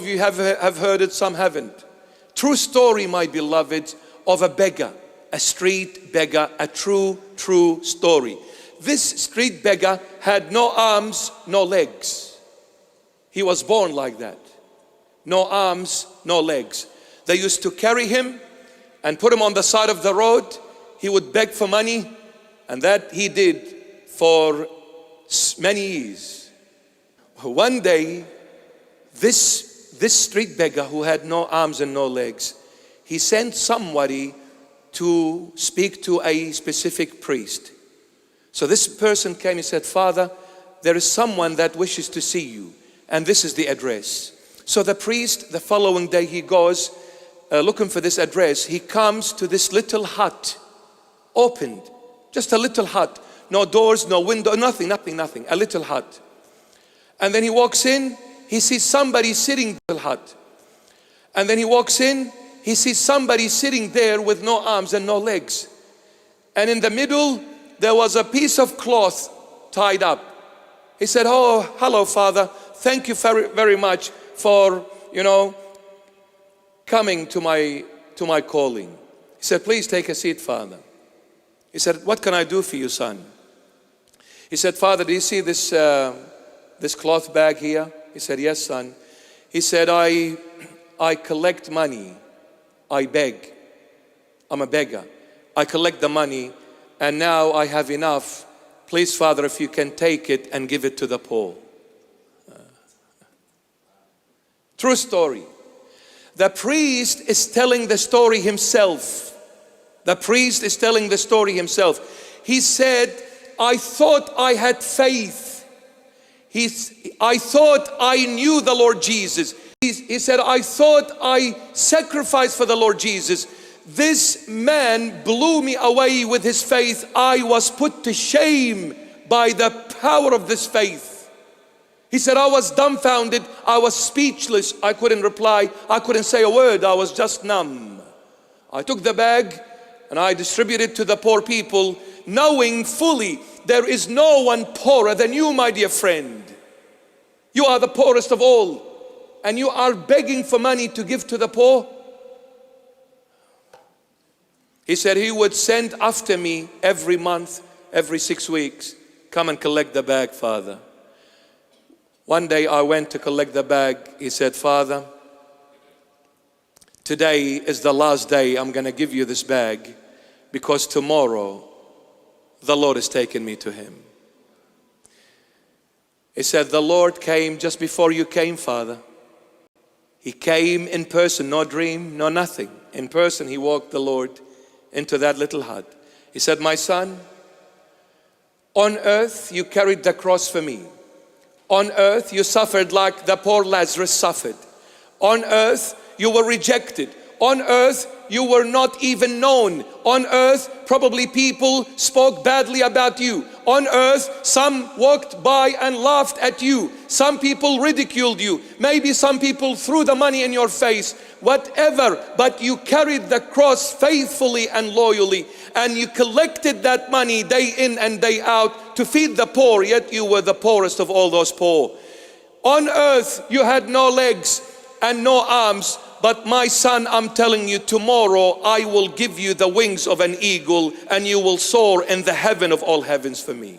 you have heard it, some haven't. True story, my beloved, of a beggar, a street beggar, a true story. This street beggar had no arms, no legs. He was born like that. No arms, no legs. They used to carry him and put him on the side of the road. He would beg for money, and that he did for many years. One day, this street beggar who had no arms and no legs, he sent somebody to speak to a specific priest. So this person came and said, "Father, there is someone that wishes to see you, and this is the address." So the priest, the following day, he goes looking for this address. He comes to this little hut, opened, just a little hut, no doors, no window, nothing, a little hut. And then he walks in, he sees somebody sitting in the hut. And then he walks in, he sees somebody sitting there with no arms and no legs. And in the middle, there was a piece of cloth tied up. He said, "Oh, hello, Father. Thank you very, very much for, coming to my calling." He said, "Please take a seat, Father." He said, "What can I do for you, son?" He said, "Father, do you see this cloth bag here?" He said, "Yes, son." He said, I collect money. I beg. I'm a beggar. I collect the money, and now I have enough. Please, Father, if you can take it and give it to the poor." True story. The priest is telling the story himself. The priest is telling the story himself. He said, "I thought I had faith. I thought I knew the Lord Jesus." He said, "I thought I sacrificed for the Lord Jesus. This man blew me away with his faith. I was put to shame by the power of this faith." He said, "I was dumbfounded. I was speechless. I couldn't reply. I couldn't say a word. I was just numb. I took the bag and I distributed to the poor people, knowing fully there is no one poorer than you, my dear friend. You are the poorest of all, and you are begging for money to give to the poor." He said he would send after me every month, every 6 weeks, "Come and collect the bag, Father." One day I went to collect the bag. He said, "Father, today is the last day I'm going to give you this bag, because tomorrow the Lord is taking me to Him." He said, "The Lord came just before you came, Father. He came in person, no dream, no nothing. In person, He walked the Lord into that little hut." He said, "My son, on earth you carried the cross for me. On earth you suffered like the poor Lazarus suffered. On earth you were rejected. On earth you were not even known. On earth probably people spoke badly about you. On earth some walked by and laughed at you. Some people ridiculed you. Maybe some people threw the money in your face. Whatever, but you carried the cross faithfully and loyally, and you collected that money day in and day out to feed the poor, yet you were the poorest of all those poor. On earth you had no legs and no arms, but my son, I'm telling you, tomorrow I will give you the wings of an eagle, and you will soar in the heaven of all heavens for me."